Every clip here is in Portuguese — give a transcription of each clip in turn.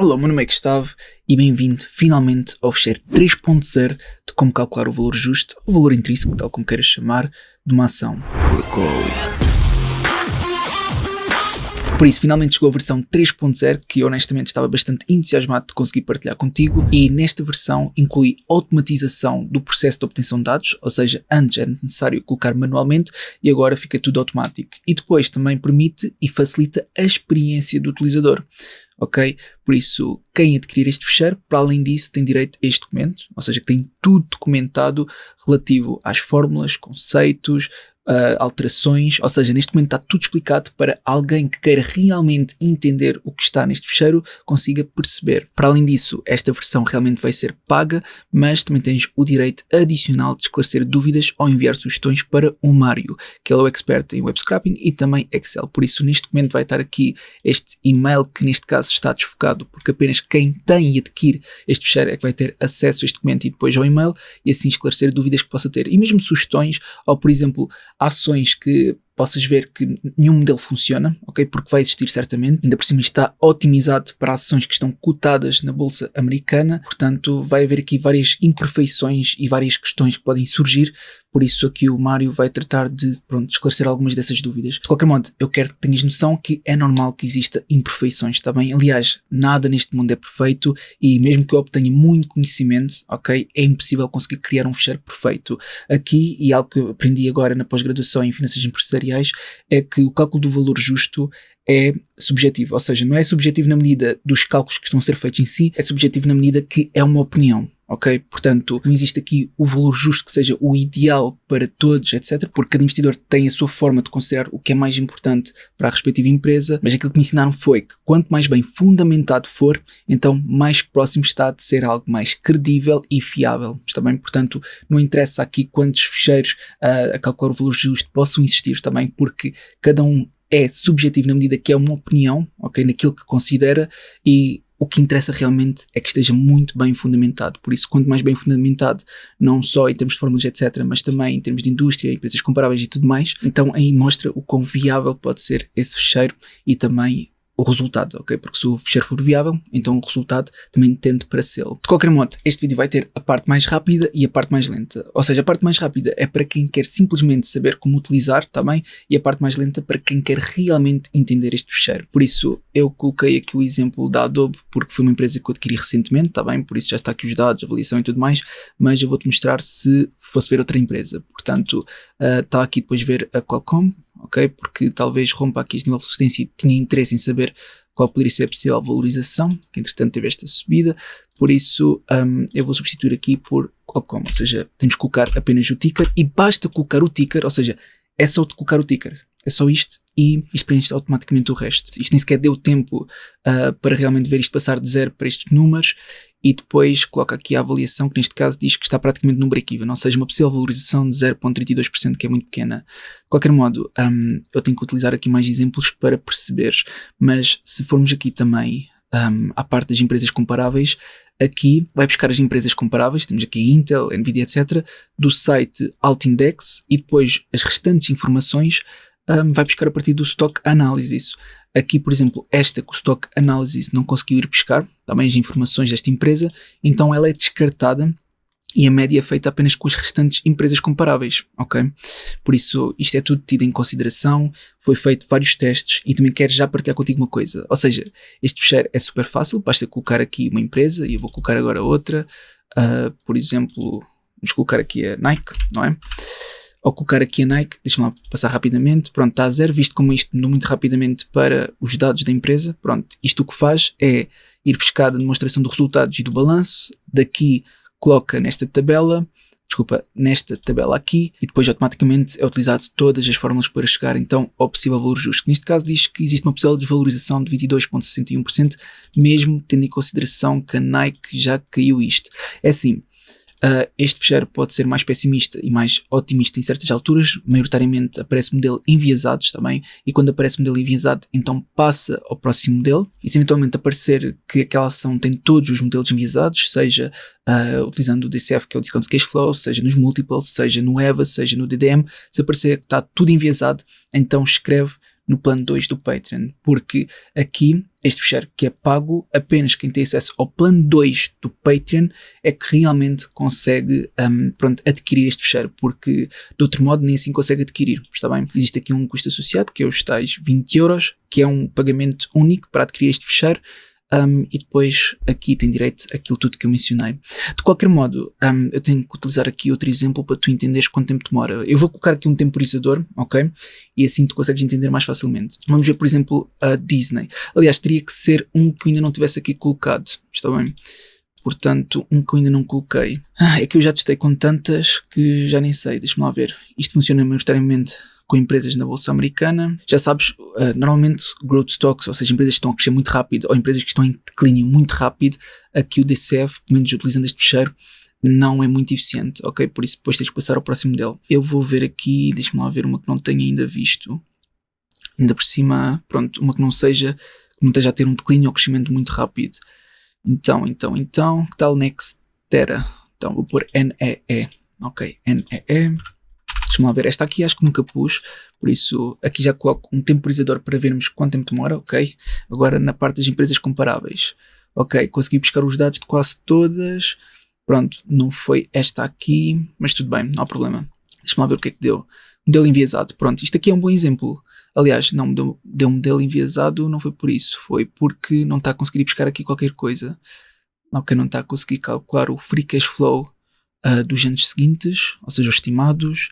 Olá, meu nome é Gustavo e bem-vindo finalmente ao fecheiro 3.0 de como calcular o valor justo, o valor intrínseco, tal como queiras chamar, de uma ação. Por isso, finalmente chegou a versão 3.0 que eu honestamente estava bastante entusiasmado de conseguir partilhar contigo, e nesta versão inclui automatização do processo de obtenção de dados, ou seja, antes era necessário colocar manualmente e agora fica tudo automático. E depois também permite e facilita a experiência do utilizador. Ok? Por isso, quem adquirir este fecheiro, para além disso, tem direito a este documento, ou seja, que tem tudo documentado relativo às fórmulas, conceitos, alterações, ou seja, neste momento está tudo explicado para alguém que queira realmente entender o que está neste fecheiro, consiga perceber. Para além disso, esta versão realmente vai ser paga, mas também tens o direito adicional de esclarecer dúvidas ou enviar sugestões para o Mário, que ele é o expert em web scraping e também Excel. Por isso, neste momento vai estar aqui este e-mail, que neste caso está desfocado, porque apenas quem tem e adquire este fecheiro é que vai ter acesso a este documento e depois ao e-mail, e assim esclarecer dúvidas que possa ter. E mesmo sugestões, ou por exemplo, ações que possas ver que nenhum modelo funciona, ok? Porque vai existir certamente, ainda por cima está otimizado para ações que estão cotadas na Bolsa Americana, portanto vai haver aqui várias imperfeições e várias questões que podem surgir, por isso aqui o Mário vai tratar de, esclarecer algumas dessas dúvidas. De qualquer modo, eu quero que tenhas noção que é normal que exista imperfeições, está bem? Aliás, nada neste mundo é perfeito e mesmo que eu obtenha muito conhecimento, ok? É impossível conseguir criar um fecheiro perfeito. Aqui, e algo que eu aprendi agora na pós-graduação em Finanças Empresariais, é que o cálculo do valor justo é subjetivo, ou seja, não é subjetivo na medida dos cálculos que estão a ser feitos em si, é subjetivo na medida que é uma opinião. Ok? Portanto, não existe aqui o valor justo que seja o ideal para todos, etc. Porque cada investidor tem a sua forma de considerar o que é mais importante para a respectiva empresa, mas aquilo que me ensinaram foi que quanto mais bem fundamentado for, então mais próximo está de ser algo mais credível e fiável. Está bem? Portanto, não interessa aqui quantos fecheiros a calcular o valor justo possam existir também, porque cada um é subjetivo na medida que é uma opinião, ok? Naquilo que considera, e o que interessa realmente é que esteja muito bem fundamentado. Por isso, quanto mais bem fundamentado, não só em termos de fórmulas, etc., mas também em termos de indústria, empresas comparáveis e tudo mais, então aí mostra o quão viável pode ser esse fecheiro e também o resultado, ok? Porque se o fecheiro for viável, então o resultado também tende para ser. De qualquer modo, este vídeo vai ter a parte mais rápida e a parte mais lenta. Ou seja, a parte mais rápida é para quem quer simplesmente saber como utilizar, tá bem? E a parte mais lenta para quem quer realmente entender este fecheiro. Por isso, eu coloquei aqui o exemplo da Adobe, porque foi uma empresa que eu adquiri recentemente, tá bem? Por isso já está aqui os dados, avaliação e tudo mais, mas eu vou-te mostrar se fosse ver outra empresa. Portanto, está aqui depois ver a Qualcomm, ok? Porque talvez rompa aqui este nível de resistência e tinha interesse em saber qual poderia ser a possível valorização, que entretanto teve esta subida, por isso eu vou substituir aqui por Qualcomm, ou seja, temos que colocar apenas o ticker e basta colocar o ticker, ou seja, é só de colocar o ticker, é só isto e isto preenche automaticamente o resto. Isto nem sequer deu tempo para realmente ver isto passar de 0 para estes números, e depois coloca aqui a avaliação, que neste caso diz que está praticamente no break-even, ou seja, uma possível valorização de 0,32%, que é muito pequena. De qualquer modo, eu tenho que utilizar aqui mais exemplos para perceber, mas se formos aqui também à parte das empresas comparáveis, aqui vai buscar as empresas comparáveis, temos aqui Intel, Nvidia, etc., do site Altindex, e depois as restantes informações vai buscar a partir do Stock Analysis. Aqui, por exemplo, esta que o Stock Analysis não conseguiu ir buscar, também as informações desta empresa, então ela é descartada e a média é feita apenas com as restantes empresas comparáveis, ok? Por isso, isto é tudo tido em consideração, foi feito vários testes e também quero já partilhar contigo uma coisa, ou seja, este fecheiro é super fácil, basta colocar aqui uma empresa e eu vou colocar agora outra, por exemplo, vamos colocar aqui a Nike, não é? Ao colocar aqui a Nike, deixa-me lá passar rapidamente, pronto, está a 0, visto como isto mudou muito rapidamente para os dados da empresa, pronto, isto o que faz é ir buscar a demonstração dos resultados e do balanço, daqui coloca nesta tabela aqui, e depois automaticamente é utilizado todas as fórmulas para chegar então ao possível valor justo. Neste caso diz que existe uma possível desvalorização de 22,61%, mesmo tendo em consideração que a Nike já caiu isto. É assim, este fecheiro pode ser mais pessimista e mais otimista em certas alturas, maioritariamente aparece modelo enviesados também, e quando aparece modelo enviesado, então passa ao próximo modelo, e se eventualmente aparecer que aquela ação tem todos os modelos enviesados, seja utilizando o DCF, que é o Discount Cash Flow, seja nos Multiples, seja no EVA, seja no DDM, se aparecer que está tudo enviesado, então escreve no plano 2 do Patreon, porque aqui este fecheiro que é pago, apenas quem tem acesso ao plano 2 do Patreon é que realmente consegue adquirir este fecheiro, porque de outro modo nem assim consegue adquirir, está bem? Existe aqui um custo associado que é os tais 20€, que é um pagamento único para adquirir este fecheiro. E depois aqui tem direito àquilo tudo que eu mencionei. De qualquer modo, eu tenho que utilizar aqui outro exemplo para tu entenderes quanto tempo demora. Eu vou colocar aqui um temporizador, ok? E assim tu consegues entender mais facilmente. Vamos ver, por exemplo, a Disney. Aliás, teria que ser um que eu ainda não tivesse aqui colocado, está bem? Portanto, um que eu ainda não coloquei. É que eu já testei com tantas que já nem sei, deixa-me lá ver. Isto funciona maioritariamente com empresas na Bolsa Americana. Já sabes, normalmente growth stocks, ou seja, empresas que estão a crescer muito rápido ou empresas que estão em declínio muito rápido, aqui o DCF, pelo menos utilizando este fecheiro, não é muito eficiente, ok? Por isso depois tens que passar ao próximo modelo. Eu vou ver aqui, deixa-me lá ver uma que não tenha ainda visto. Ainda por cima, pronto, uma que não esteja a ter um declínio ou crescimento muito rápido. Então, que tal Nextera? Então vou pôr NEE, ok, NEE. Deixa-me lá ver, esta aqui acho que nunca pus, por isso aqui já coloco um temporizador para vermos quanto tempo demora, ok? Agora na parte das empresas comparáveis, ok, consegui buscar os dados de quase todas, pronto, não foi esta aqui, mas tudo bem, não há problema. Deixa-me lá ver o que é que deu. Modelo enviesado, pronto, isto aqui é um bom exemplo. Aliás, não deu um modelo enviesado, não foi por isso, foi porque não está a conseguir buscar aqui qualquer coisa. Ok, não está a conseguir calcular o free cash flow dos anos seguintes, ou seja, os estimados.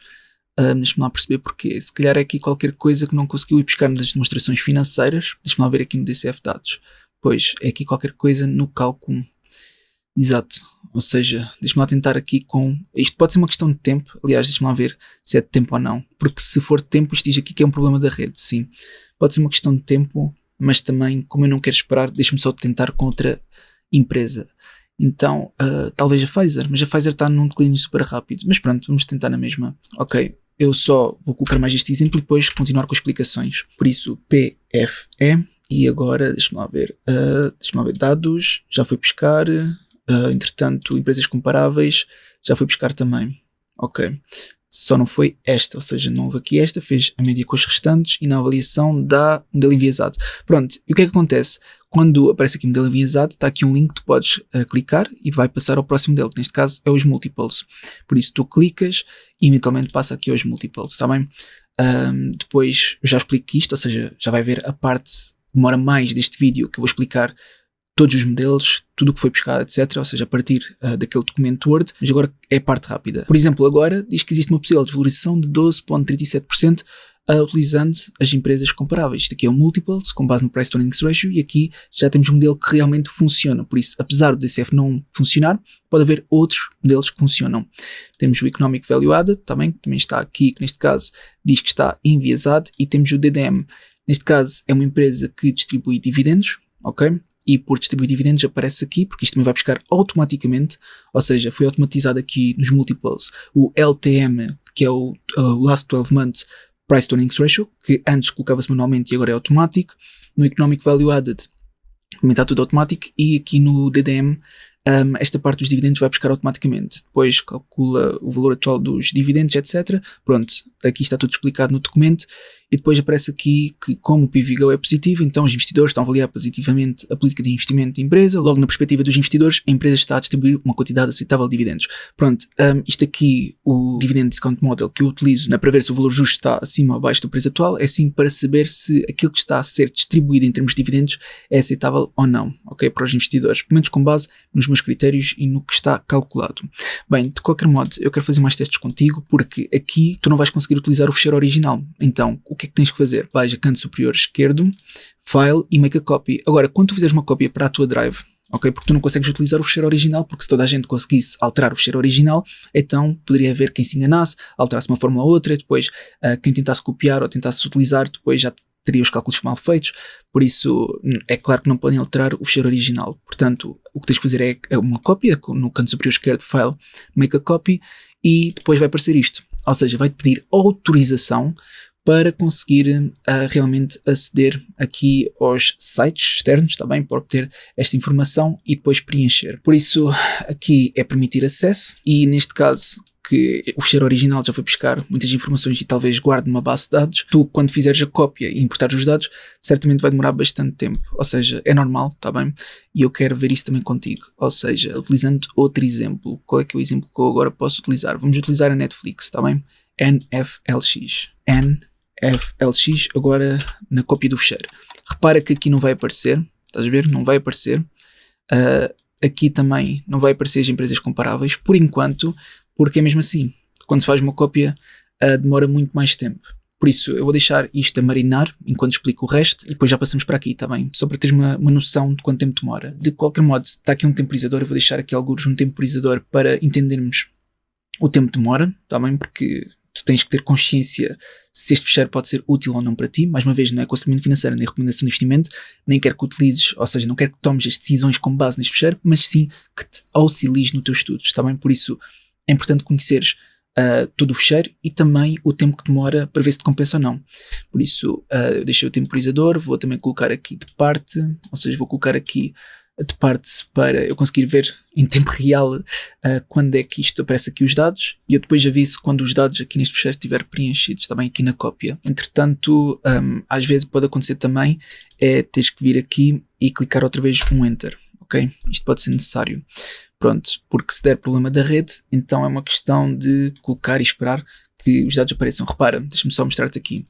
Deixa-me lá perceber porquê. Se calhar é aqui qualquer coisa que não conseguiu ir buscar nas demonstrações financeiras. Deixa-me lá ver aqui no DCF Dados. Pois, é aqui qualquer coisa no cálculo. Exato. Ou seja, deixa-me lá tentar aqui com... Isto pode ser uma questão de tempo. Aliás, deixa-me lá ver se é de tempo ou não. Porque se for de tempo, isto diz aqui que é um problema da rede. Sim, pode ser uma questão de tempo, mas também, como eu não quero esperar, deixa-me só tentar com outra empresa. Então, talvez a Pfizer. Mas a Pfizer está num declínio super rápido. Mas pronto, vamos tentar na mesma. Ok. Eu só vou colocar mais este exemplo e depois continuar com explicações. Por isso, PFE. E agora, deixa-me lá ver. Dados, já foi buscar. Entretanto, empresas comparáveis, já foi buscar também. Ok. Só não foi esta, ou seja, não houve aqui esta, fez a média com as restantes e na avaliação dá modelo enviesado. Pronto, e o que é que acontece? Quando aparece aqui modelo enviesado, está aqui um link que tu podes clicar e vai passar ao próximo modelo, que neste caso é os multiples. Por isso tu clicas e eventualmente passa aqui aos multiples, está bem? Depois eu já explico isto, ou seja, já vai ver a parte que demora mais deste vídeo que eu vou explicar todos os modelos, tudo o que foi buscado, etc. Ou seja, a partir daquele documento Word, mas agora é a parte rápida. Por exemplo, agora diz que existe uma possível desvalorização de 12,37% utilizando as empresas comparáveis. Isto aqui é o Multiples, com base no Price to Earnings Ratio, e aqui já temos um modelo que realmente funciona. Por isso, apesar do DCF não funcionar, pode haver outros modelos que funcionam. Temos o Economic Value Added, também está aqui, que neste caso diz que está enviesado, e temos o DDM. Neste caso, é uma empresa que distribui dividendos, ok? E por distribuir dividendos aparece aqui, porque isto também vai buscar automaticamente, ou seja, foi automatizado aqui nos múltiplos o LTM, que é o Last 12 Months Price to Earnings Ratio, que antes colocava-se manualmente e agora é automático. No Economic Value Added também está tudo automático, e aqui no DDM esta parte dos dividendos vai buscar automaticamente. Depois calcula o valor atual dos dividendos, etc. Pronto, aqui está tudo explicado no documento. E depois aparece aqui que, como o PVGO é positivo, então os investidores estão a avaliar positivamente a política de investimento da empresa. Logo, na perspectiva dos investidores, a empresa está a distribuir uma quantidade aceitável de dividendos. Pronto, isto aqui, o Dividend Discount Model que eu utilizo para ver se o valor justo está acima ou abaixo do preço atual, é sim para saber se aquilo que está a ser distribuído em termos de dividendos é aceitável ou não, ok, para os investidores. Pelo menos com base nos meus critérios e no que está calculado. Bem, de qualquer modo, eu quero fazer mais testes contigo, porque aqui tu não vais conseguir utilizar o fecheiro original. Então, o que é que tens que fazer? Vais a canto superior esquerdo, File e Make a Copy. Agora, quando tu fizeres uma cópia para a tua Drive, ok, porque tu não consegues utilizar o fecheiro original, porque se toda a gente conseguisse alterar o fecheiro original, então poderia haver quem se enganasse, alterasse uma fórmula ou outra, e depois quem tentasse copiar ou tentasse utilizar, depois já teria os cálculos mal feitos. Por isso, é claro que não podem alterar o fecheiro original. Portanto, o que tens que fazer é uma cópia, no canto superior esquerdo, File, Make a Copy, e depois vai aparecer isto. Ou seja, vai-te pedir autorização para conseguir realmente aceder aqui aos sites externos, está bem? Para obter esta informação e depois preencher. Por isso, aqui é permitir acesso, e neste caso porque o fecheiro original já foi buscar muitas informações e talvez guarde numa base de dados. Tu, quando fizeres a cópia e importares os dados, certamente vai demorar bastante tempo. Ou seja, é normal, está bem? E eu quero ver isso também contigo. Ou seja, utilizando outro exemplo. Qual é que é o exemplo que eu agora posso utilizar? Vamos utilizar a Netflix, está bem? NFLX. NFLX agora na cópia do fecheiro. Repara que aqui não vai aparecer. Estás a ver? Não vai aparecer. Aqui também não vai aparecer as empresas comparáveis, por enquanto, porque é mesmo assim. Quando se faz uma cópia, demora muito mais tempo. Por isso, eu vou deixar isto a marinar enquanto explico o resto e depois já passamos para aqui, tá bem? Só para teres uma noção de quanto tempo demora. De qualquer modo, está aqui um temporizador, eu vou deixar aqui alguns um temporizador para entendermos o tempo que demora, tá bem? Porque tu tens que ter consciência se este fecheiro pode ser útil ou não para ti. Mais uma vez, não é aconselhamento financeiro, nem recomendação de investimento, nem quero que utilizes, ou seja, não quero que tomes as decisões com base neste fecheiro, mas sim que te auxilies no teu estudo, está bem? Por isso, é importante conheceres todo o fecheiro e também o tempo que demora para ver se te compensa ou não. Por isso, eu deixei o temporizador, vou também colocar aqui de parte, ou seja, vou colocar aqui de parte para eu conseguir ver em tempo real quando é que isto aparece aqui os dados, e eu depois aviso quando os dados aqui neste fecheiro estiver preenchidos, também aqui na cópia. Entretanto, às vezes pode acontecer também teres que vir aqui e clicar outra vez um Enter, ok? Isto pode ser necessário. Pronto, porque se der problema da rede, então é uma questão de colocar e esperar que os dados apareçam. Repara, deixa-me só mostrar-te aqui.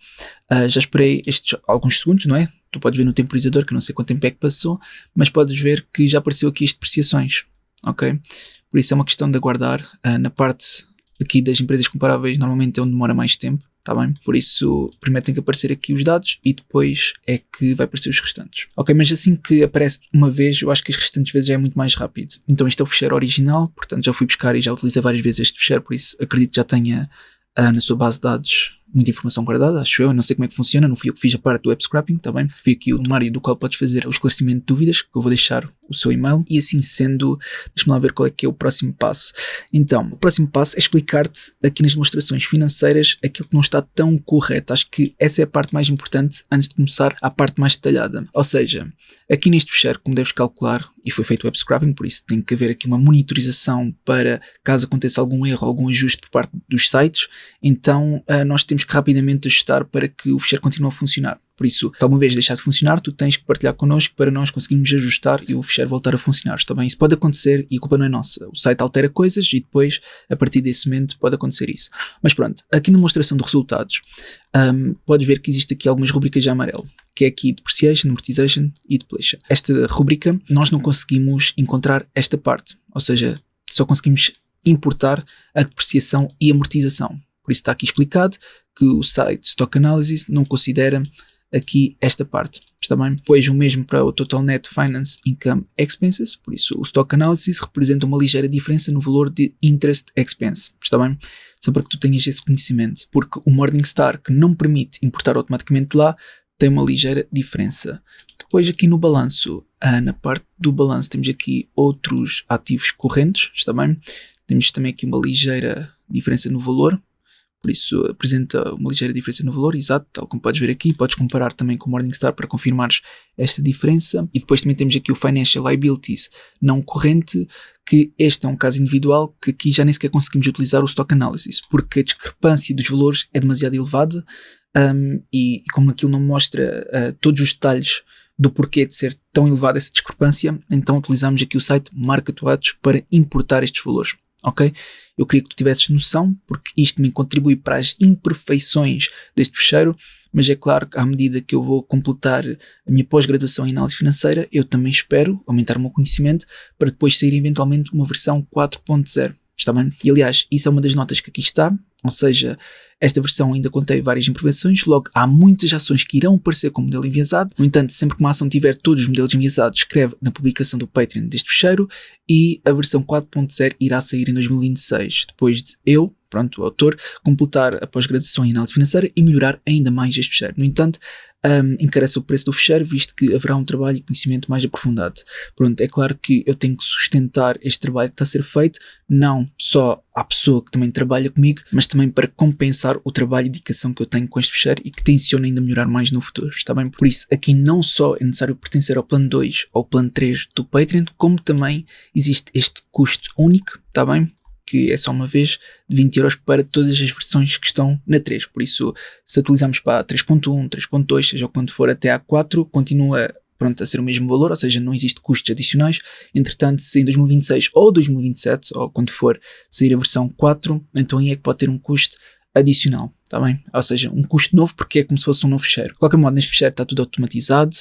Já esperei estes alguns segundos, não é? Tu podes ver no temporizador, que eu não sei quanto tempo é que passou, mas podes ver que já apareceu aqui as depreciações, ok? Por isso é uma questão de aguardar. Na parte aqui das empresas comparáveis, normalmente é onde demora mais tempo, tá bem? Por isso, primeiro tem que aparecer aqui os dados e depois é que vai aparecer os restantes. Ok, mas assim que aparece uma vez, eu acho que as restantes vezes já é muito mais rápido. Então este é o fecheiro original, portanto já fui buscar e já utilizei várias vezes este fecheiro, por isso acredito que já tenha na sua base de dados muita informação guardada, acho eu não sei como é que funciona, não fui eu que fiz a parte do web scrapping, tá bem? Fui aqui o sumário do qual podes fazer o esclarecimento de dúvidas, que eu vou deixar o seu e-mail, e assim sendo, deixa-me lá ver qual é que é o próximo passo. Então, o próximo passo é explicar-te aqui nas demonstrações financeiras aquilo que não está tão correto. Acho que essa é a parte mais importante antes de começar a parte mais detalhada. Ou seja, aqui neste fecheiro, como deves calcular, e foi feito web scrapping, por isso tem que haver aqui uma monitorização para caso aconteça algum erro, algum ajuste por parte dos sites, então nós temos que rapidamente ajustar para que o fecheiro continue a funcionar. Por isso, se alguma vez deixar de funcionar, tu tens que partilhar connosco para nós conseguirmos ajustar e o fecheiro voltar a funcionar. Está bem? Isso pode acontecer e a culpa não é nossa. O site altera coisas e depois, a partir desse momento, pode acontecer isso. Mas pronto, aqui na demonstração de resultados, podes ver que existe aqui algumas rubricas de amarelo, que é aqui Depreciation, Amortization e Depletion. Esta rubrica, nós não conseguimos encontrar esta parte, ou seja, só conseguimos importar a depreciação e amortização. Por isso está aqui explicado que o site Stock Analysis não considera aqui esta parte, está bem? Depois o mesmo para o Total Net Finance Income Expenses, por isso o Stock Analysis representa uma ligeira diferença no valor de Interest Expense, está bem? Só para que tu tenhas esse conhecimento, porque o Morningstar, que não permite importar automaticamente lá, tem uma ligeira diferença. Depois aqui no balanço, na parte do balanço temos aqui outros ativos correntes, está bem? Temos também aqui uma ligeira diferença no valor, por isso apresenta uma ligeira diferença no valor, exato, tal como podes ver aqui. Podes comparar também com o Morningstar para confirmares esta diferença. E depois também temos aqui o Financial Liabilities não corrente, que este é um caso individual que aqui já nem sequer conseguimos utilizar o Stock Analysis, porque a discrepância dos valores é demasiado elevada e como aquilo não mostra todos os detalhes do porquê de ser tão elevada essa discrepância, então utilizamos aqui o site Market-Watch para importar estes valores. Ok? Eu queria que tu tivesses noção, porque isto também contribui para as imperfeições deste fecheiro, mas é claro que à medida que eu vou completar a minha pós-graduação em análise financeira, eu também espero aumentar o meu conhecimento para depois sair eventualmente uma versão 4.0, está bem? E aliás, isso é uma das notas que aqui está, ou seja, esta versão ainda contém várias imperfeições, logo há muitas ações que irão aparecer com o modelo enviesado. No entanto, sempre que uma ação tiver todos os modelos enviesados, escreve na publicação do Patreon deste fecheiro e a versão 4.0 irá sair em 2026, depois de eu, pronto, o autor, completar a pós-graduação em análise financeira e melhorar ainda mais este fecheiro. No entanto, encarece o preço do fecheiro, visto que haverá um trabalho e conhecimento mais aprofundado. Pronto, é claro que eu tenho que sustentar este trabalho que está a ser feito, não só à pessoa que também trabalha comigo, mas também para compensar o trabalho e dedicação que eu tenho com este fecheiro e que tenciono ainda melhorar mais no futuro, está bem? Por isso, aqui não só é necessário pertencer ao plano 2 ou plano 3 do Patreon, como também existe este custo único, está bem? que é só uma vez de 20 euros para todas as versões que estão na 3. Por isso, se atualizarmos para a 3.1, 3.2, seja quando for até a 4, continua a ser o mesmo valor, ou seja, não existe custos adicionais. Entretanto, se em 2026 ou 2027, ou quando for sair a versão 4, então aí é que pode ter um custo adicional, está bem? Ou seja, um custo novo porque é como se fosse um novo fecheiro. De qualquer modo, neste fecheiro está tudo automatizado,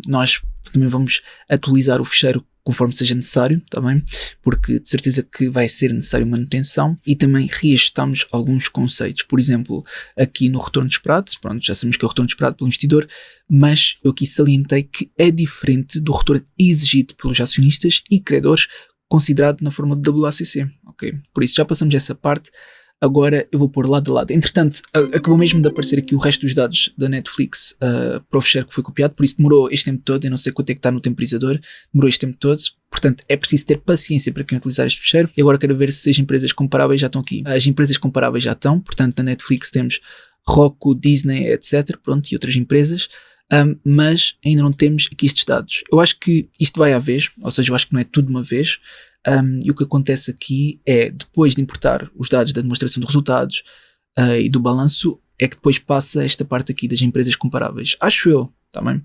nós também vamos atualizar o fecheiro conforme seja necessário, tá bem? Porque de certeza que vai ser necessário manutenção, e também reajustamos alguns conceitos. Por exemplo, aqui no retorno esperado, pronto, já sabemos que é o retorno esperado pelo investidor, mas eu aqui salientei que é diferente do retorno exigido pelos acionistas e credores, considerado na forma de WACC, ok? Por isso já passamos essa parte. Agora eu vou pôr lado a lado. Entretanto, acabou mesmo de aparecer aqui o resto dos dados da Netflix para o fecheiro que foi copiado, por isso demorou este tempo todo. Eu não sei quanto é que está no temporizador, demorou este tempo todo. Portanto, é preciso ter paciência para quem utilizar este fecheiro. E agora quero ver se as empresas comparáveis já estão aqui. As empresas comparáveis já estão, portanto, na Netflix temos Roku, Disney, etc. Pronto, e outras empresas. Mas ainda não temos aqui estes dados. Eu acho que isto vai à vez, ou seja, eu acho que não é tudo de uma vez. E o que acontece aqui é, depois de importar os dados da demonstração de resultados e do balanço, é que depois passa esta parte aqui das empresas comparáveis. Acho eu, tá bem?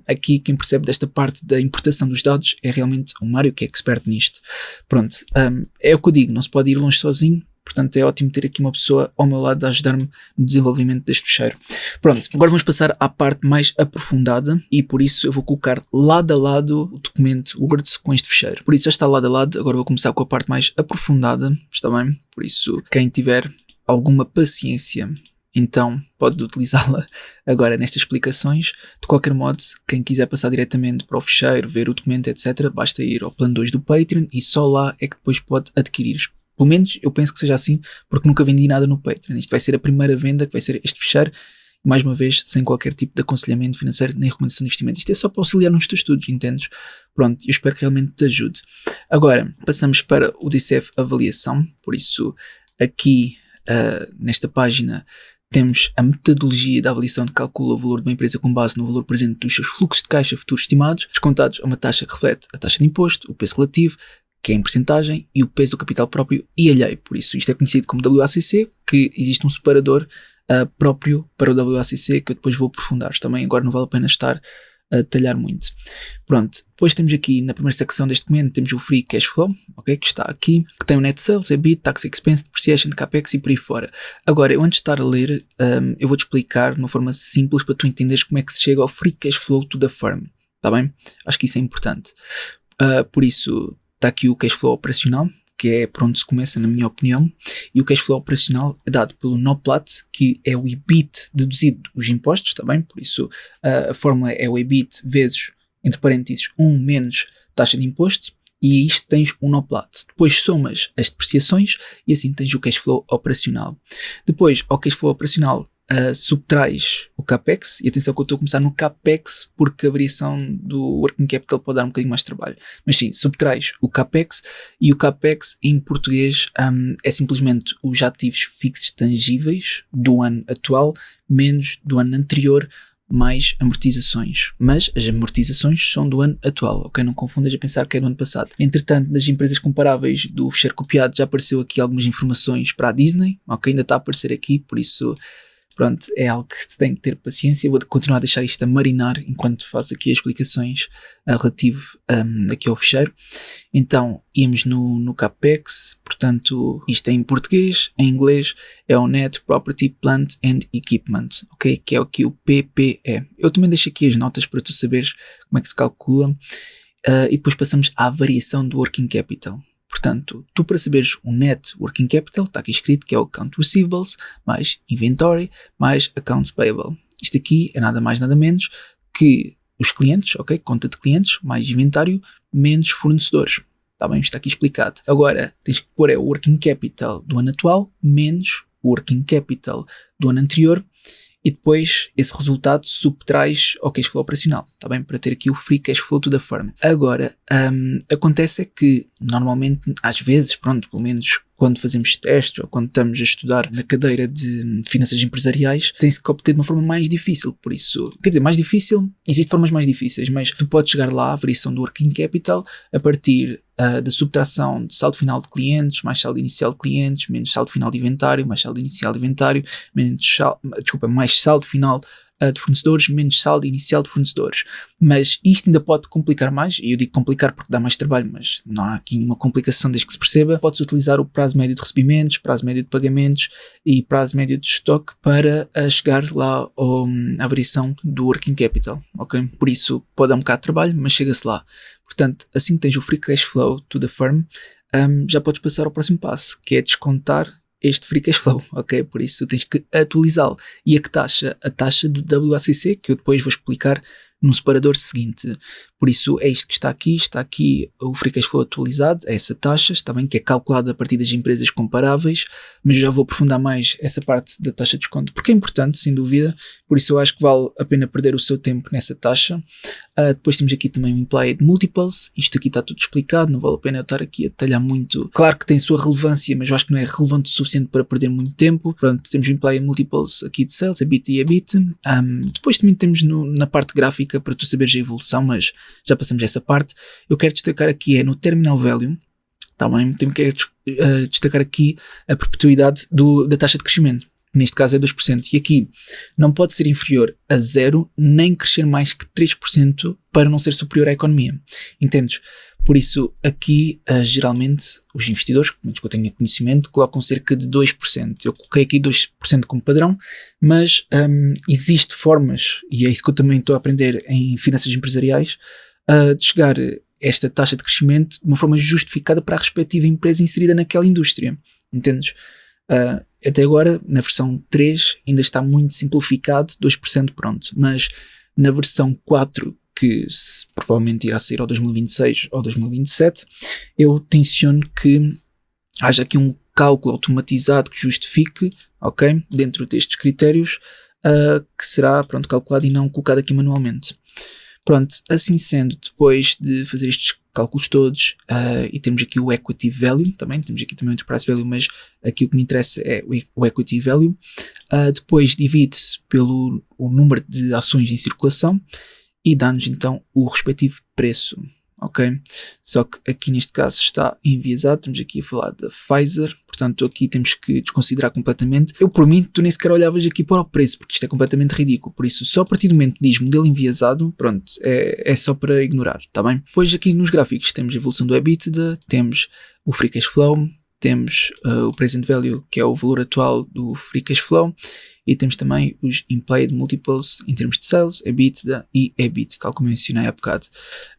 Aqui quem percebe desta parte da importação dos dados é realmente o Mário, que é expert nisto. Pronto, é o que eu digo, não se pode ir longe sozinho. Portanto, é ótimo ter aqui uma pessoa ao meu lado a ajudar-me no desenvolvimento deste fecheiro. Pronto, agora vamos passar à parte mais aprofundada, e por isso eu vou colocar lado a lado o documento Word com este fecheiro. Por isso já está lado a lado, agora vou começar com a parte mais aprofundada, está bem? Por isso, quem tiver alguma paciência, então pode utilizá-la agora nestas explicações. De qualquer modo, quem quiser passar diretamente para o fecheiro, ver o documento, etc., basta ir ao plano 2 do Patreon e só lá é que depois pode adquirir. Pelo menos eu penso que seja assim, porque nunca vendi nada no Patreon. Isto vai ser a primeira venda que vai ser este fecheiro, e mais uma vez, sem qualquer tipo de aconselhamento financeiro nem recomendação de investimento. Isto é só para auxiliar nos teus estudos, entendes? Pronto, eu espero que realmente te ajude. Agora, passamos para o DCF Avaliação. Por isso, aqui nesta página temos a metodologia da avaliação que calcula o valor de uma empresa com base no valor presente dos seus fluxos de caixa futuros estimados, descontados a uma taxa que reflete a taxa de imposto, o peso relativo, que é em percentagem, e o peso do capital próprio e alheio. Por isso, isto é conhecido como WACC, que existe um separador próprio para o WACC, que eu depois vou aprofundar. Também agora não vale a pena estar a detalhar muito. Pronto, depois temos aqui na primeira secção deste documento, temos o Free Cash Flow, okay, que está aqui, que tem o Net Sales, EBIT, Tax Expense, Depreciation, CAPEX e por aí fora. Agora, eu antes de estar a ler, eu vou-te explicar de uma forma simples para tu entenderes como é que se chega ao Free Cash Flow to the firm, está bem? Acho que isso é importante. Por isso, está aqui o Cash Flow operacional, que é por onde se começa, na minha opinião, e o Cash Flow operacional é dado pelo NOPLAT, que é o EBIT deduzido os impostos, está bem? Por isso, a fórmula é o EBIT vezes, entre parênteses, 1 menos taxa de imposto, e isto tens o NOPLAT. Depois somas as depreciações e assim tens o Cash Flow operacional. Depois, ao Cash Flow operacional, subtrais o CAPEX, e atenção que eu estou a começar no CAPEX porque a variação do Working Capital pode dar um bocadinho mais de trabalho, mas sim, subtrais o CAPEX, e o CAPEX em português é simplesmente os ativos fixos tangíveis do ano atual menos do ano anterior mais amortizações, mas as amortizações são do ano atual, ok? Não confundas a pensar que é do ano passado. Entretanto, nas empresas comparáveis do fecheiro copiado já apareceu aqui algumas informações para a Disney, ok? Ainda está a aparecer aqui, por isso pronto, é algo que se tem que ter paciência. Eu vou continuar a deixar isto a marinar enquanto faço aqui as explicações relativo aqui ao fecheiro. Então, íamos no CAPEX, portanto, isto é em português, em inglês é o Net Property, Plant and Equipment, ok? Que é aqui o PPE. Eu também deixo aqui as notas para tu saberes como é que se calcula, e depois passamos à variação do Working Capital. Portanto, tu para saberes o Net Working Capital, está aqui escrito que é o Account Receivables, mais Inventory, mais Accounts Payable. Isto aqui é nada mais nada menos que os clientes, ok? Conta de clientes, mais inventário, menos fornecedores. Está bem? Está aqui explicado. Agora, tens que pôr o Working Capital do ano atual, menos o Working Capital do ano anterior, e depois esse resultado subtrais ao Cash Flow operacional, está bem? Para ter aqui o Free Cash Flow to the firm. Agora, acontece é que normalmente, às vezes, pronto, pelo menos quando fazemos testes ou quando estamos a estudar na cadeira de finanças empresariais, tem-se que obter de uma forma mais difícil. Por isso, quer dizer, mais difícil, existem formas mais difíceis, mas tu podes chegar lá à variação do working capital a partir da subtração de saldo final de clientes, mais saldo inicial de clientes, menos saldo final de inventário, mais saldo inicial de inventário, mais saldo final de fornecedores, menos saldo inicial de fornecedores. Mas isto ainda pode complicar mais, e eu digo complicar porque dá mais trabalho, mas não há aqui nenhuma complicação desde que se perceba. Podes utilizar o prazo médio de recebimentos, prazo médio de pagamentos e prazo médio de estoque para chegar lá à variação do working capital, ok? Por isso pode dar um bocado de trabalho, mas chega-se lá. Portanto, assim que tens o free cash flow to the firm, já podes passar ao próximo passo, que é descontar este free cash flow, ok? Por isso tens que atualizá-lo. E a que taxa? A taxa do WACC, que eu depois vou explicar no separador seguinte. Por isso é isto que está aqui o free cash flow atualizado, é essa taxa, está bem, que é calculada a partir das empresas comparáveis, mas eu já vou aprofundar mais essa parte da taxa de desconto, porque é importante, sem dúvida, por isso eu acho que vale a pena perder o seu tempo nessa taxa. Depois temos aqui também o Implied Multiples, isto aqui está tudo explicado, não vale a pena eu estar aqui a detalhar muito. Claro que tem sua relevância, mas eu acho que não é relevante o suficiente para perder muito tempo. Pronto, temos o Implied Multiples aqui de Sales, EBIT e EBIT. Depois também temos na parte gráfica para tu saberes a evolução, mas já passamos essa parte. Eu quero destacar aqui no Terminal Value, tá bem? Quero destacar aqui a perpetuidade da taxa de crescimento. Neste caso é 2%. E aqui não pode ser inferior a 0, nem crescer mais que 3% para não ser superior à economia. Entendes? Por isso, aqui, geralmente, os investidores, pelo menos que eu tenha conhecimento, colocam cerca de 2%. Eu coloquei aqui 2% como padrão, mas existem formas, e é isso que eu também estou a aprender em finanças empresariais, de chegar a esta taxa de crescimento de uma forma justificada para a respectiva empresa inserida naquela indústria. Entendes? Até agora, na versão 3, ainda está muito simplificado, 2% pronto, mas na versão 4, que provavelmente irá sair ao 2026 ou 2027, eu tenciono que haja aqui um cálculo automatizado que justifique, ok, dentro destes critérios, que será calculado e não colocado aqui manualmente. Pronto, assim sendo, depois de fazer estes cálculos todos, e temos aqui o Equity Value, também temos aqui também o Enterprise Value, mas aqui o que me interessa é o Equity Value. Depois divide-se pelo o número de ações em circulação e dá-nos então o respectivo preço, ok? Só que aqui neste caso está enviesado, estamos aqui a falar da Pfizer, portanto aqui temos que desconsiderar completamente. Eu por mim, tu nem sequer olhavas aqui para o preço, porque isto é completamente ridículo, por isso só a partir do momento que diz modelo enviesado, pronto, é só para ignorar, está bem? Depois aqui nos gráficos temos a evolução do EBITDA, temos o Free Cash Flow, temos o Present Value, que é o valor atual do Free Cash Flow, e temos também os Implied Multiples em termos de Sales, EBITDA e EBIT, tal como eu mencionei há bocado.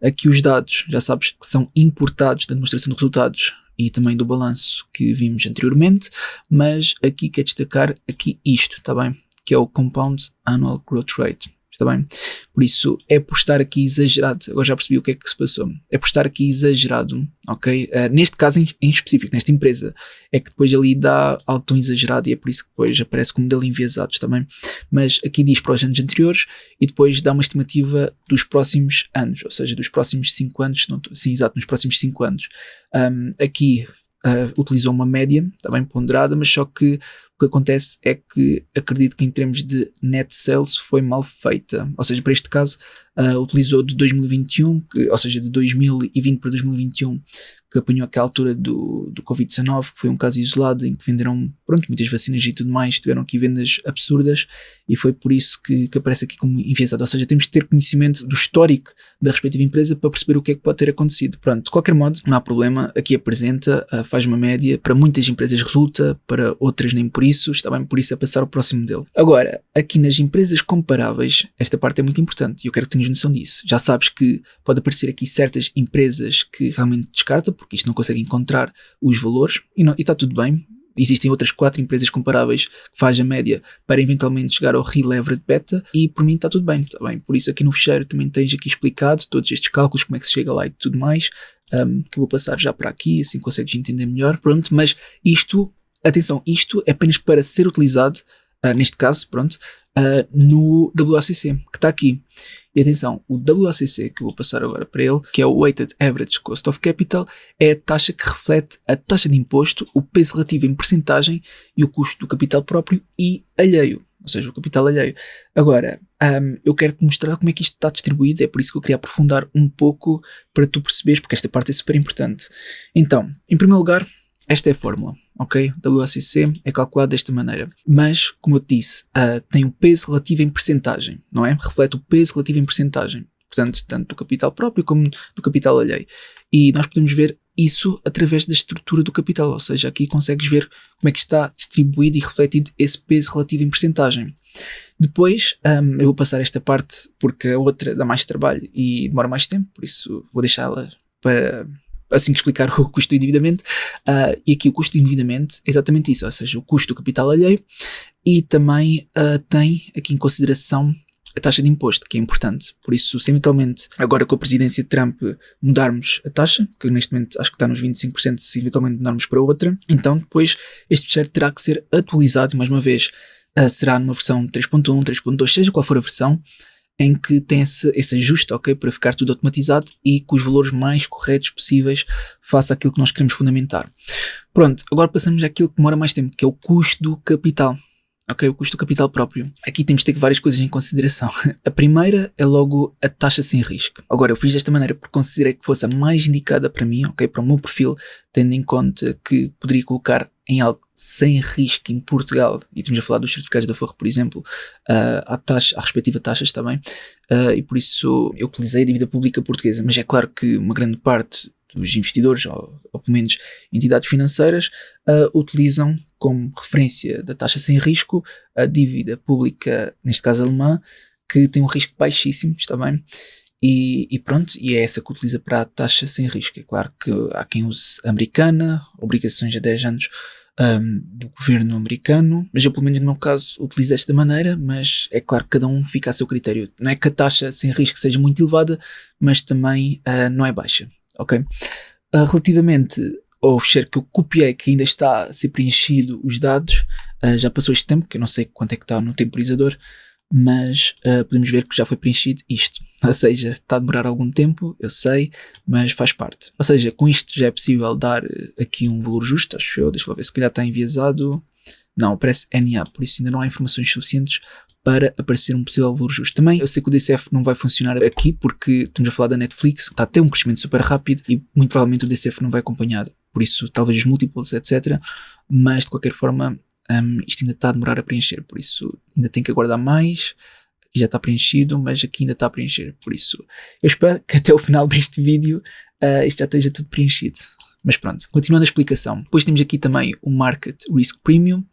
Aqui os dados, já sabes que são importados da demonstração de resultados e também do balanço que vimos anteriormente, mas aqui quero destacar aqui isto, está bem? Que é o Compound Annual Growth Rate. Está bem? Por isso é por estar aqui exagerado, agora já percebi o que é que se passou, é por estar aqui exagerado, ok? Neste caso em específico, nesta empresa, é que depois ali dá algo tão exagerado e é por isso que depois aparece como modelo enviesado também, mas aqui diz para os anos anteriores e depois dá uma estimativa dos próximos anos, ou seja, dos próximos 5 anos, sim, exato, nos próximos 5 anos. Aqui utilizou uma média, também ponderada, mas só que o que acontece é que acredito que em termos de net sales foi mal feita, ou seja, para este caso utilizou de 2021, ou seja, de 2020 para 2021, que apanhou aquela altura do Covid-19, que foi um caso isolado em que venderam, muitas vacinas e tudo mais, tiveram aqui vendas absurdas e foi por isso que aparece aqui como enviesado, ou seja, temos de ter conhecimento do histórico da respectiva empresa para perceber o que é que pode ter acontecido. Pronto, de qualquer modo, não há problema, aqui apresenta, faz uma média, para muitas empresas resulta, para outras nem por isso, está bem, por isso é passar ao próximo modelo. Agora, aqui nas empresas comparáveis, esta parte é muito importante e eu quero que tenhas noção disso. Já sabes que pode aparecer aqui certas empresas que realmente descarta, porque isto não consegue encontrar os valores e está tudo bem. Existem outras 4 empresas comparáveis que fazem a média para eventualmente chegar ao Re-Levered Beta e por mim está tudo bem, está bem. Por isso aqui no fecheiro também tens aqui explicado todos estes cálculos, como é que se chega lá e tudo mais, que eu vou passar já para aqui, assim consegues entender melhor. Pronto, mas isto, atenção, isto é apenas para ser utilizado, neste caso, no WACC, que está aqui. E atenção, o WACC, que eu vou passar agora para ele, que é o Weighted Average Cost of Capital, é a taxa que reflete a taxa de imposto, o peso relativo em percentagem e o custo do capital próprio e alheio, ou seja, o capital alheio. Agora, eu quero-te mostrar como é que isto está distribuído, é por isso que eu queria aprofundar um pouco para tu perceberes, porque esta parte é super importante. Então, em primeiro lugar, esta é a fórmula, ok? WACC é calculado desta maneira. Mas, como eu te disse, tem o peso relativo em percentagem, não é? Reflete o peso relativo em percentagem. Portanto, tanto do capital próprio como do capital alheio. E nós podemos ver isso através da estrutura do capital. Ou seja, aqui consegues ver como é que está distribuído e refletido esse peso relativo em percentagem. Depois, eu vou passar esta parte porque a outra dá mais trabalho e demora mais tempo. Por isso, vou deixá-la para... assim que explicar o custo do endividamento, e aqui o custo do endividamento é exatamente isso, ou seja, o custo do capital alheio, e também tem aqui em consideração a taxa de imposto, que é importante. Por isso, se eventualmente, agora com a presidência de Trump, mudarmos a taxa, que neste momento acho que está nos 25%, se eventualmente mudarmos para outra, então depois este fecheiro terá que ser atualizado, e mais uma vez, será numa versão 3.1, 3.2, seja qual for a versão, em que tem esse ajuste, ok, para ficar tudo automatizado e com os valores mais corretos possíveis face àquilo que nós queremos fundamentar. Pronto, agora passamos àquilo que demora mais tempo, que é o custo do capital. Ok, o custo do capital próprio. Aqui temos de ter várias coisas em consideração. A primeira é logo a taxa sem risco. Agora, eu fiz desta maneira porque considerei que fosse a mais indicada para mim, ok, para o meu perfil, tendo em conta que poderia colocar em algo sem risco em Portugal, e estamos a falar dos certificados da Forro, por exemplo, a respectiva taxa está bem, e por isso eu utilizei a dívida pública portuguesa, mas é claro que uma grande parte dos investidores, ou pelo menos entidades financeiras, utilizam como referência da taxa sem risco a dívida pública, neste caso alemã, que tem um risco baixíssimo, está bem? E pronto, e é essa que utiliza para a taxa sem risco. É claro que há quem use a americana, obrigações a 10 anos do governo americano, mas eu pelo menos no meu caso utilizo desta maneira, mas é claro que cada um fica a seu critério. Não é que a taxa sem risco seja muito elevada, mas também não é baixa, ok? Relativamente ao fecheiro que eu copiei, que ainda está a ser preenchido os dados, já passou este tempo, que eu não sei quanto é que está no temporizador, mas podemos ver que já foi preenchido isto. Ou seja, está a demorar algum tempo, eu sei, mas faz parte. Ou seja, com isto já é possível dar aqui um valor justo, acho eu. Deixa eu ver, se calhar está enviesado. Não, aparece NA, por isso ainda não há informações suficientes para aparecer um possível valor justo. Também eu sei que o DCF não vai funcionar aqui porque estamos a falar da Netflix, que está a ter um crescimento super rápido e muito provavelmente o DCF não vai acompanhar. Por isso, talvez os múltiplos, etc. Mas de qualquer forma, isto ainda está a demorar a preencher, por isso ainda tem que aguardar mais. Aqui já está preenchido, mas aqui ainda está a preencher, por isso eu espero que até o final deste vídeo isto já esteja tudo preenchido. Mas pronto, continuando a explicação, depois temos aqui também o Market Risk Premium.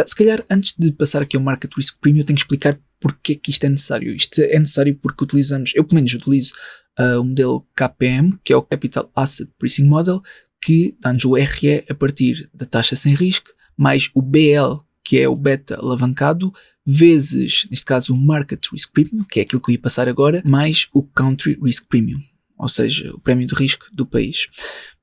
Se calhar antes de passar aqui ao Market Risk Premium, eu tenho que explicar porque é que isto é necessário. Isto é necessário porque utilizamos, eu pelo menos utilizo o modelo KPM, que é o Capital Asset Pricing Model, que dá-nos o RE a partir da taxa sem risco, mais o BL, que é o beta alavancado, vezes, neste caso, o Market Risk Premium, que é aquilo que eu ia passar agora, mais o Country Risk Premium, ou seja, o prémio de risco do país.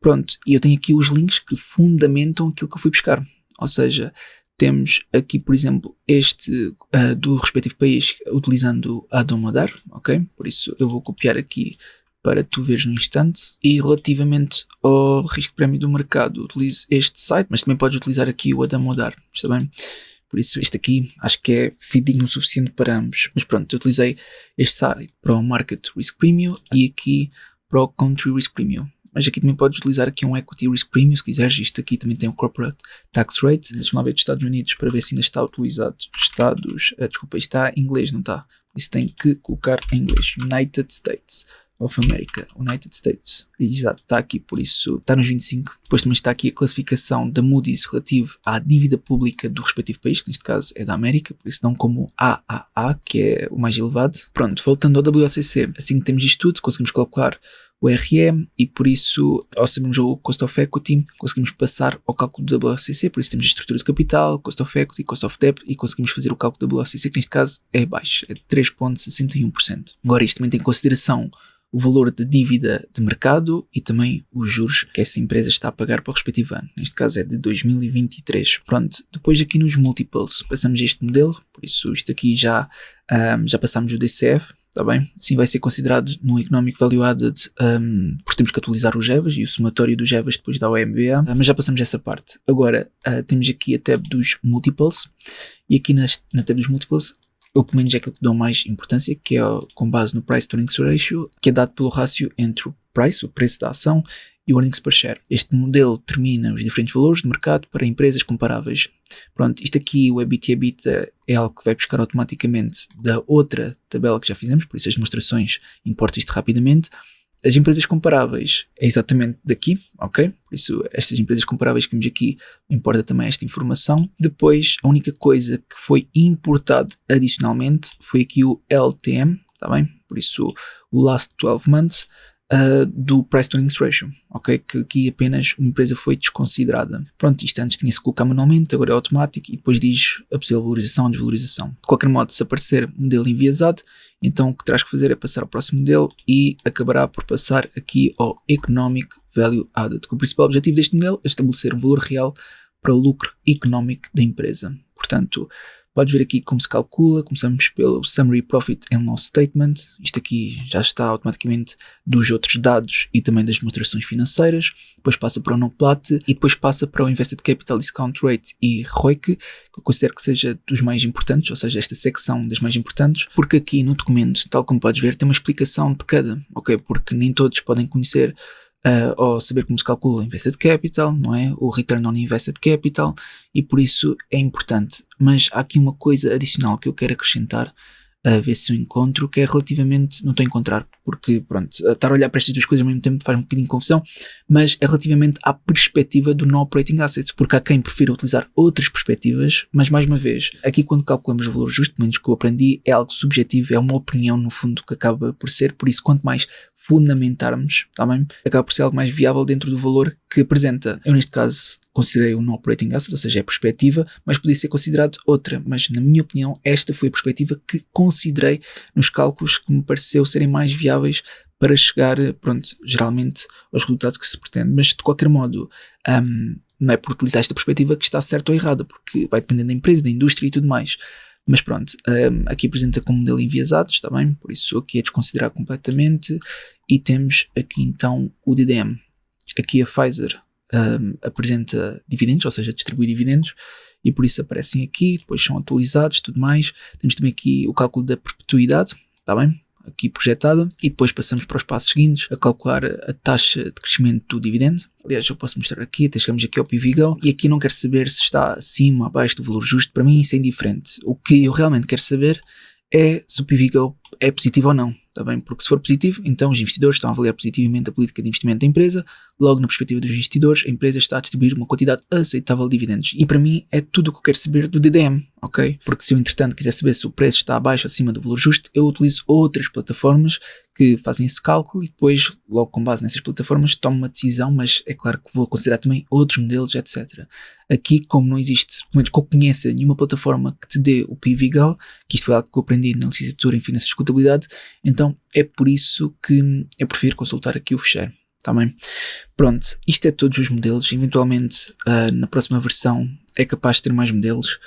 Pronto, e eu tenho aqui os links que fundamentam aquilo que eu fui buscar. Ou seja, temos aqui, por exemplo, este do respectivo país utilizando a Domodar, ok? Por isso eu vou copiar aqui para tu veres no instante. E relativamente ao risco prémio do mercado, utilizo este site, mas também podes utilizar aqui o Adamodar, está bem? Por isso este aqui acho que é fidedigno o suficiente para ambos. Mas pronto, eu utilizei este site para o Market Risk Premium e aqui para o Country Risk Premium. Mas aqui também podes utilizar aqui um Equity Risk Premium, se quiseres. Isto aqui também tem o Corporate Tax Rate. Deixa-me lá ver dos Estados Unidos para ver se ainda está utilizado. Estados, desculpa, isto está em inglês, não está? Por isso tem que colocar em inglês. United States of America, United States. Exato, está aqui, por isso está nos 25. Depois também está aqui a classificação da Moody's relativo à dívida pública do respectivo país, que neste caso é da América, por isso não como AAA, que é o mais elevado. Pronto, voltando ao WACC, assim que temos isto tudo, conseguimos calcular o RE e por isso, ao sabermos o Cost of Equity, conseguimos passar ao cálculo do WACC, por isso temos a estrutura de capital, Cost of Equity, Cost of Debt e conseguimos fazer o cálculo do WACC, que neste caso é baixo, é de 3.61%. Agora isto também tem em consideração o valor de dívida de mercado e também os juros que essa empresa está a pagar para o respectivo ano. Neste caso é de 2023. Pronto, depois aqui nos multiples passamos a este modelo, por isso isto aqui já passamos o DCF. Está bem? Sim, vai ser considerado no Economic Value Added, porque temos que atualizar os EVAs e o somatório dos EVAs depois dá o EMBA, mas já passamos essa parte. Agora, temos aqui a tab dos multiples, e aqui na tab dos multiples, eu pelo menos é aquilo que dou mais importância, que é com base no Price to Earnings Ratio, que é dado pelo rácio entre o price, o preço da ação, e o earnings per share. Este modelo determina os diferentes valores de mercado para empresas comparáveis. Pronto, isto aqui, o EBIT e EBITDA, é algo que vai buscar automaticamente da outra tabela que já fizemos, por isso as demonstrações importa isto rapidamente. As empresas comparáveis é exatamente daqui, ok? Por isso estas empresas comparáveis que vimos aqui, importa também esta informação. Depois, a única coisa que foi importado adicionalmente foi aqui o LTM, está bem? Por isso o Last 12 Months, do Price to Earnings Ratio, ok? Que aqui apenas uma empresa foi desconsiderada. Pronto, isto antes tinha-se que colocar manualmente, agora é automático e depois diz a possível valorização ou desvalorização. De qualquer modo, se aparecer modelo enviesado, então o que terás que fazer é passar ao próximo modelo e acabará por passar aqui ao Economic Value Added, que o principal objetivo deste modelo é estabelecer um valor real para o lucro económico da empresa. Portanto, podes ver aqui como se calcula. Começamos pelo Summary Profit and Loss Statement. Isto aqui já está automaticamente dos outros dados e também das demonstrações financeiras. Depois passa para o NOPLAT e depois passa para o Invested Capital Discount Rate e ROIC, que eu considero que seja dos mais importantes, ou seja, esta secção das mais importantes, porque aqui no documento, tal como podes ver, tem uma explicação de cada, ok? Porque nem todos podem conhecer ou saber como se calcula o Invested Capital, não é? O Return on Invested Capital, e por isso é importante. Mas há aqui uma coisa adicional que eu quero acrescentar, a ver se eu encontro, que é relativamente, não estou a encontrar, porque pronto, estar a olhar para estas duas coisas ao mesmo tempo faz um bocadinho de confusão, mas é relativamente à perspectiva do Non-Operating Assets, porque há quem prefira utilizar outras perspectivas, mas mais uma vez, aqui quando calculamos o valor justo, pelo menos que eu aprendi, é algo subjetivo, é uma opinião no fundo que acaba por ser, por isso quanto mais fundamentarmos, tá bem? Acaba por ser algo mais viável dentro do valor que apresenta. Eu neste caso considerei um non-operating asset, ou seja, é a perspectiva, mas podia ser considerado outra, mas na minha opinião esta foi a perspectiva que considerei nos cálculos que me pareceu serem mais viáveis para chegar, pronto, geralmente aos resultados que se pretende, mas de qualquer modo não é por utilizar esta perspectiva que está certo ou errada, porque vai depender da empresa, da indústria e tudo mais. Mas pronto, aqui apresenta como modelo enviesado, está bem? Por isso aqui é desconsiderar completamente. E temos aqui então o DDM. Aqui a Pfizer apresenta dividendos, ou seja, distribui dividendos, e por isso aparecem aqui, depois são atualizados, tudo mais. Temos também aqui o cálculo da perpetuidade, está bem? Aqui projetada, e depois passamos para os passos seguintes, a calcular a taxa de crescimento do dividendo. Aliás, eu posso mostrar aqui, até chegamos aqui ao PVGO, e aqui não quero saber se está acima ou abaixo do valor justo, para mim isso é indiferente. O que eu realmente quero saber é se o PVGO é positivo ou não, está bem? Porque se for positivo, então os investidores estão a avaliar positivamente a política de investimento da empresa, logo na perspectiva dos investidores, a empresa está a distribuir uma quantidade aceitável de dividendos. E para mim é tudo o que eu quero saber do DDM, ok? Porque se eu entretanto quiser saber se o preço está abaixo ou acima do valor justo, eu utilizo outras plataformas que fazem esse cálculo e depois, logo com base nessas plataformas, tomo uma decisão, mas é claro que vou considerar também outros modelos, etc. Aqui, como não existe, pelo menos que eu conheça, nenhuma plataforma que te dê o PVGO, que isto foi algo que eu aprendi na licenciatura em Finanças e Contabilidade, então é por isso que eu prefiro consultar aqui o fecheiro, tá bem? Pronto, isto é todos os modelos, eventualmente na próxima versão é capaz de ter mais modelos.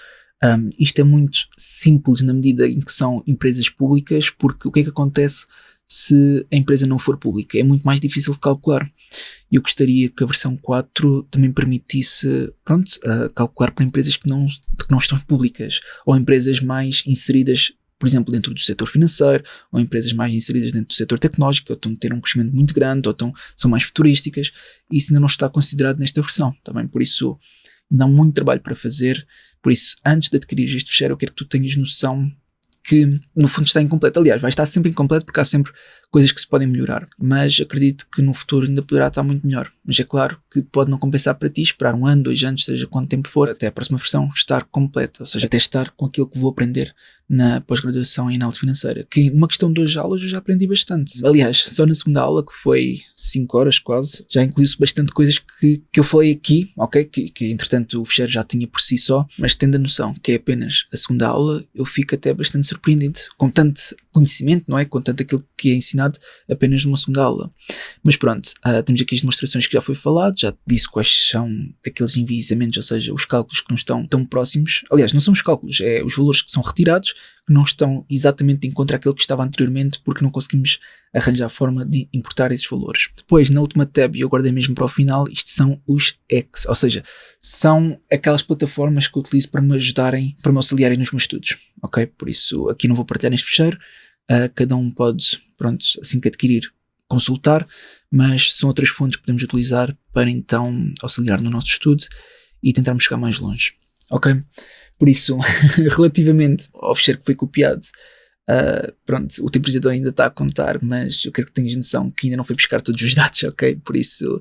Isto é muito simples na medida em que são empresas públicas, porque o que é que acontece se a empresa não for pública? É muito mais difícil de calcular. Eu gostaria que a versão 4 também permitisse, pronto, calcular para empresas que não estão públicas, ou empresas mais inseridas, por exemplo, dentro do setor financeiro, ou empresas mais inseridas dentro do setor tecnológico, ou estão a ter um crescimento muito grande, ou são mais futurísticas. Isso ainda não está considerado nesta versão, também. Por isso, ainda há muito trabalho para fazer. Por isso, antes de adquirir este fecheiro, eu quero que tu tenhas noção que no fundo está incompleto. Aliás, vai estar sempre incompleto porque há sempre coisas que se podem melhorar, mas acredito que no futuro ainda poderá estar muito melhor. Mas é claro que pode não compensar para ti esperar 1 ano, 2 anos, seja quanto tempo for, até a próxima versão estar completa, ou seja, até estar com aquilo que vou aprender na pós-graduação em análise financeira, que numa questão de 2 aulas eu já aprendi bastante. Aliás, só na segunda aula, que foi 5 horas quase, já incluiu-se bastante coisas que eu falei aqui, ok? Que entretanto o fecheiro já tinha por si só, mas tendo a noção que é apenas a segunda aula, eu fico até bastante surpreendido com tanto conhecimento, não é? Com tanto aquilo que é ensinado ensinado apenas numa segunda aula. Mas pronto, temos aqui as demonstrações que já foi falado, já te disse quais são aqueles enviesamentos, ou seja, os cálculos que não estão tão próximos. Aliás, não são os cálculos, é os valores que são retirados, que não estão exatamente de encontro àquilo que estava anteriormente, porque não conseguimos arranjar a forma de importar esses valores. Depois, na última tab, e eu guardei mesmo para o final, isto são os X, ou seja, são aquelas plataformas que eu utilizo para me ajudarem, para me auxiliarem nos meus estudos, ok? Por isso, aqui não vou partilhar neste fecheiro, cada um pode, pronto, assim que adquirir, consultar, mas são outras fontes que podemos utilizar para então auxiliar no nosso estudo e tentarmos chegar mais longe, ok? Por isso, relativamente ao fecheiro que foi copiado, pronto, o temporizador ainda está a contar, mas eu quero que tenhas noção que ainda não foi buscar todos os dados, ok? Por isso,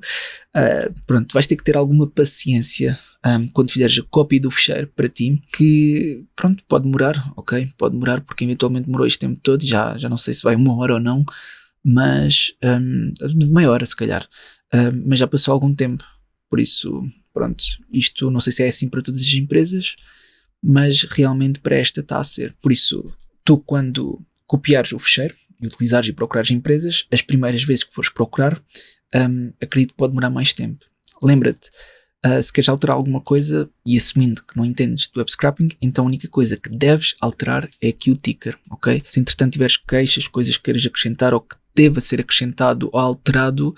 pronto, vais ter que ter alguma paciência quando fizeres a cópia do fecheiro para ti, que, pronto, pode demorar, ok? Pode demorar porque eventualmente demorou este tempo todo, já não sei se vai 1 hora ou não, mas meia hora se calhar, mas já passou algum tempo, por isso, pronto, isto não sei se é assim para todas as empresas, mas realmente para esta está a ser. Por isso, tu quando copiares o fecheiro e utilizares e procurares empresas, as primeiras vezes que fores procurar, acredito que pode demorar mais tempo. Lembra-te, se queres alterar alguma coisa e assumindo que não entendes do web scrapping, então a única coisa que deves alterar é aqui o ticker, ok? Se entretanto tiveres queixas, coisas que queiras acrescentar ou que deva ser acrescentado ou alterado,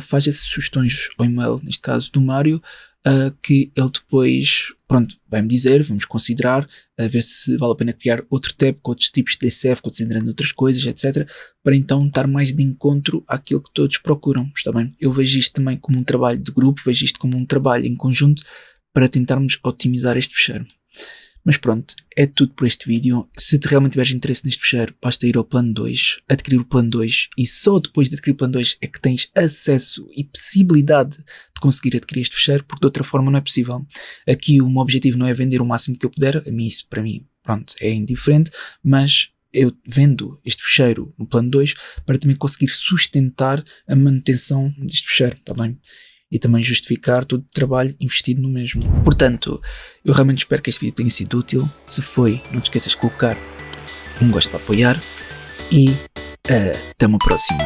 faz essas sugestões ao e-mail, neste caso do Mário, que ele depois, pronto, vai-me dizer, vamos considerar, ver se vale a pena criar outro tab com outros tipos de DCF, considerando outras coisas, etc, para então estar mais de encontro àquilo que todos procuram, está bem? Eu vejo isto também como um trabalho de grupo, vejo isto como um trabalho em conjunto para tentarmos otimizar este fecheiro. Mas pronto, é tudo por este vídeo. Se realmente tiveres interesse neste fecheiro, basta ir ao plano 2, adquirir o plano 2 e só depois de adquirir o plano 2 é que tens acesso e possibilidade de conseguir adquirir este fecheiro, porque de outra forma não é possível. Aqui o meu objetivo não é vender o máximo que eu puder, isso para mim, pronto, é indiferente, mas eu vendo este fecheiro no plano 2 para também conseguir sustentar a manutenção deste fecheiro, está bem? E também justificar todo o trabalho investido no mesmo. Portanto, eu realmente espero que este vídeo tenha sido útil. Se foi, não te esqueças de colocar um gosto para apoiar e até uma próxima.